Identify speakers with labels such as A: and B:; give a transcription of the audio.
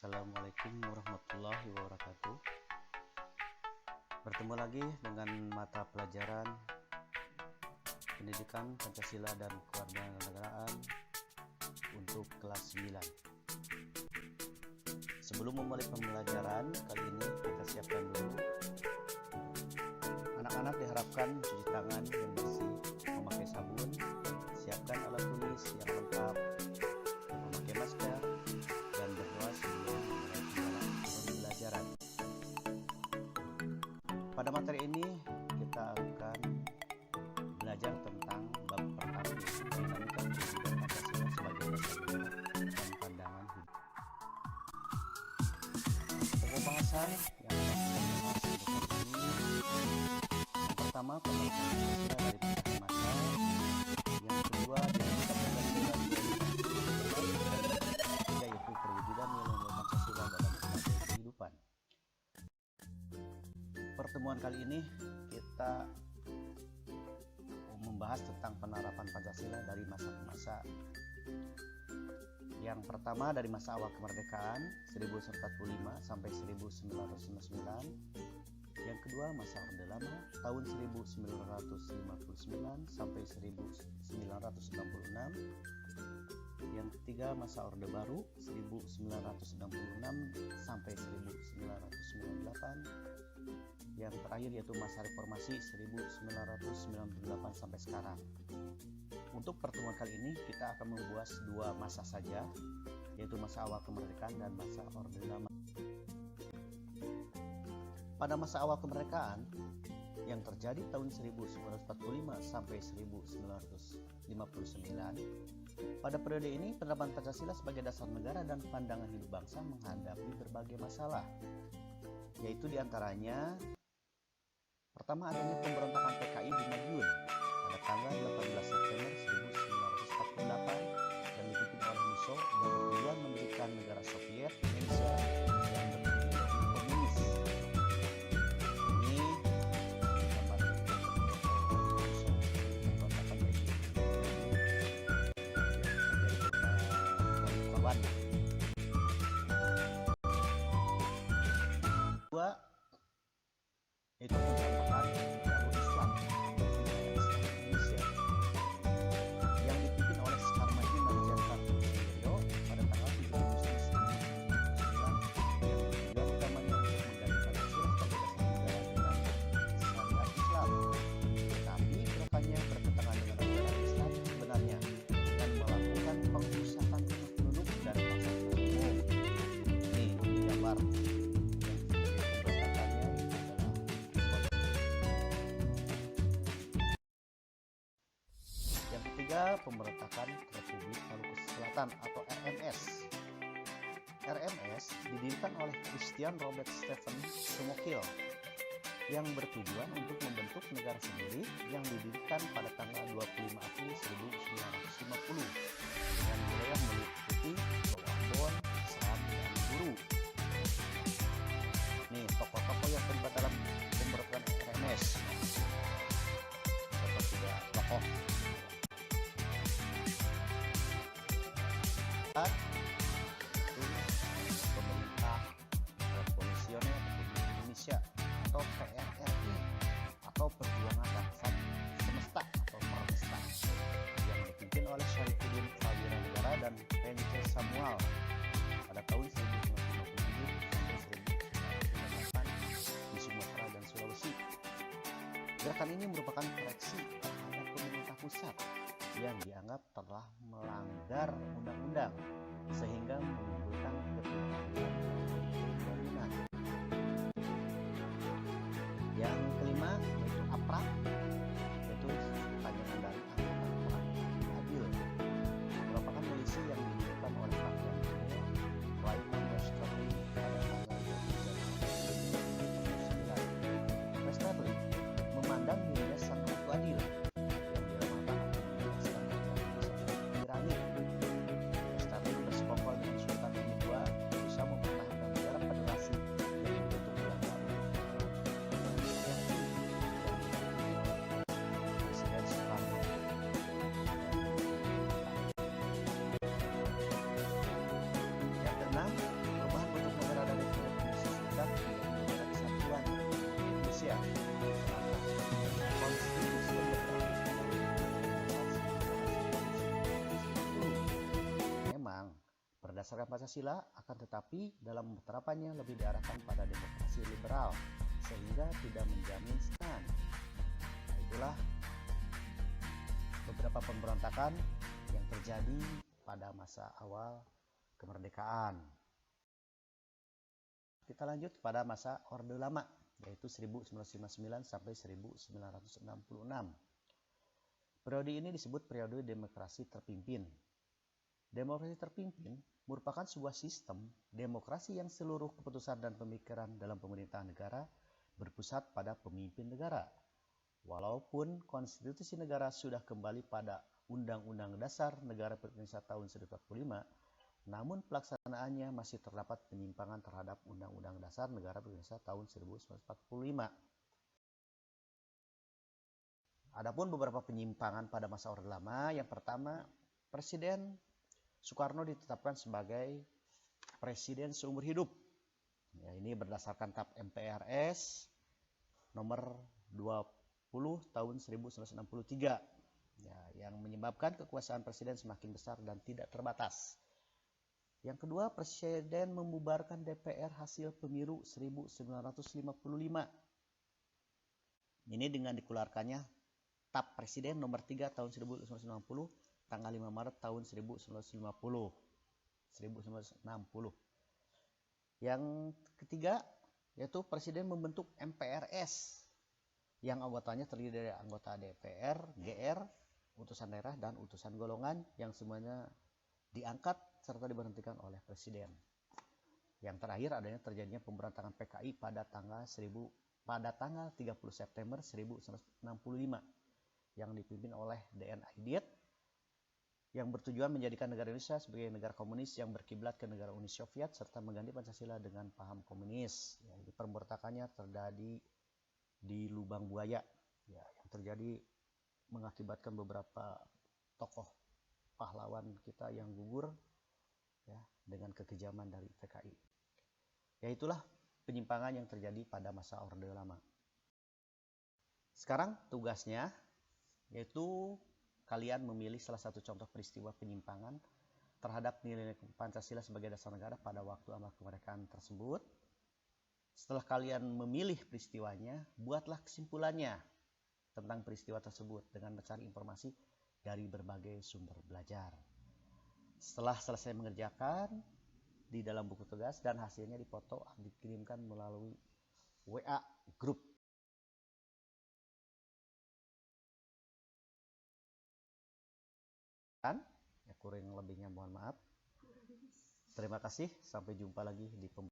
A: Assalamualaikum warahmatullahi wabarakatuh. Bertemu lagi dengan mata pelajaran Pendidikan Pancasila dan Kewarganegaraan untuk kelas 9. Sebelum memulai pembelajaran kali ini, kita siapkan dulu. Anak-anak diharapkan mencuci tangan yang bersih, memakai sabun, siapkan alat tulis yang lengkap, memakai masker, dan berdoa sebelum memulai pembelajaran. Pada materi ini kita akan belajar tentang bab pertama, dinamika perwujudan Pancasila sebagai dasar negara dan pandangan hidup. Pokok bahasan yang akan kita bahas ini, yang pertama penerapan Pancasila dari masa ke masa, yang kedua dinamika Pancasila yaitu perwujudan nilai-nilai Pancasila dalam berbagai kehidupan. Pertemuan kali ini kita membahas tentang penerapan Pancasila dari masa ke masa. Yang pertama dari masa awal kemerdekaan 1945 sampai 1959. Yang kedua masa Orde Lama tahun 1959 sampai 1966. Yang ketiga masa Orde Baru 1966 sampai 1998. Yang terakhir yaitu masa reformasi 1998 sampai sekarang. Untuk pertemuan kali ini kita akan membahas dua masa saja, yaitu masa awal kemerdekaan dan masa Orde Lama. Pada masa awal kemerdekaan yang terjadi tahun 1945 sampai 1959, pada periode ini penerapan Pancasila sebagai dasar negara dan pandangan hidup bangsa menghadapi berbagai masalah, yaitu diantaranya pertama adanya pemberontakan PKI di Madiun pada tanggal 18 September 1948 dan dipimpin oleh Musso yang bertujuan mendirikan negara Soviet Indonesia yang berideologi komunis. Ini gambar pemberontakan korban. Kedua itu pemberontakan Darul Islam Indonesia yang dipimpin oleh Sukarmadi Marjana Suyoyo pada tanggal 7 Agustus 1999 yang tujuan utamanya untuk mengganti Pancasila sebagai dasar negara dengan syariat Islam. Tetapi gerakannya bertentangan dengan ajaran Islam sebenarnya dan melakukan pengrusakan umat penduduk dan pasar umum. Ini gambar. Pemberontakan Republik Maluku Selatan atau RMS. RMS didirikan oleh Christian Robert Stephen Sumokil yang bertujuan untuk membentuk negara sendiri yang didirikan pada tanggal 25 April 1950 dengan wilayah meliputi Ambon, Seram, dan Buru. Nih tokoh-tokoh yang terlibat dalam pemberontakan RMS seperti tokoh itu pemerintah revolusioner Republik Indonesia atau PRRI atau Perjuangan Rakyat Semesta atau Permesta yang dipimpin oleh Syarifuddin Prawira Negara dan Pence Samuel pada tahun 1957 sampai 1998 di Sumatera dan Sulawesi. Gerakan ini merupakan koreksi terhadap pemerintah pusat yang dianggap telah melanggar undang-undang sehingga menimbulkan ketidakadilan. Yang kelima yaitu APRA, yaitu panjangan dari Angkatan Perang Adil, merupakan milisi yang didirikan oleh Kapten Raymond Westerly pada tanggal 29 Westerly memandang dirinya sang ratu adil Westerly bersekongkol dengan Sultan Hamid II berusaha mempertahankan negara pada berdasarkan Pancasila, akan tetapi dalam penerapannya lebih diarahkan pada demokrasi liberal, sehingga tidak menjamin stagnan. Nah, itulah beberapa pemberontakan yang terjadi pada masa awal kemerdekaan. Kita lanjut pada masa Orde Lama, yaitu 1959 sampai 1966. Periode ini disebut periode demokrasi terpimpin. Demokrasi terpimpin merupakan sebuah sistem demokrasi yang seluruh keputusan dan pemikiran dalam pemerintahan negara berpusat pada pemimpin negara. Walaupun konstitusi negara sudah kembali pada Undang-Undang Dasar Negara Republik Indonesia tahun 1945, namun pelaksanaannya masih terdapat penyimpangan terhadap Undang-Undang Dasar Negara Republik Indonesia tahun 1945. Adapun beberapa penyimpangan pada masa Orde Lama, yang pertama, Presiden Soekarno ditetapkan sebagai presiden seumur hidup. Ya, ini berdasarkan TAP MPRS nomor 20 tahun 1963. Ya, yang menyebabkan kekuasaan presiden semakin besar dan tidak terbatas. Yang kedua, Presiden membubarkan DPR hasil pemilu 1955. Ini dengan dikeluarkannya TAP Presiden nomor 3 tahun 1990 tanggal 5 Maret tahun 1960. Yang ketiga, yaitu Presiden membentuk MPRS yang anggotanya terdiri dari anggota DPR, GR, utusan daerah, dan utusan golongan yang semuanya diangkat serta diberhentikan oleh Presiden. Yang terakhir, adanya terjadinya pemberontakan PKI pada tanggal 30 September 1965 yang dipimpin oleh DN Aidit, yang bertujuan menjadikan negara Indonesia sebagai negara komunis yang berkiblat ke negara Uni Soviet serta mengganti Pancasila dengan paham komunis. Ya, pemberontakannya terjadi di Lubang Buaya, ya, yang terjadi mengakibatkan beberapa tokoh pahlawan kita yang gugur, ya, dengan kekejaman dari PKI. Ya, itulah penyimpangan yang terjadi pada masa Orde Lama. Sekarang tugasnya yaitu kalian memilih salah satu contoh peristiwa penyimpangan terhadap nilai Pancasila sebagai dasar negara pada waktu amal kemerdekaan tersebut. Setelah kalian memilih peristiwanya, buatlah kesimpulannya tentang peristiwa tersebut dengan mencari informasi dari berbagai sumber belajar. Setelah selesai mengerjakan di dalam buku tugas dan hasilnya dipoto, dikirimkan melalui WA grup. Ya, kurang lebihnya mohon maaf. Terima kasih, sampai jumpa lagi di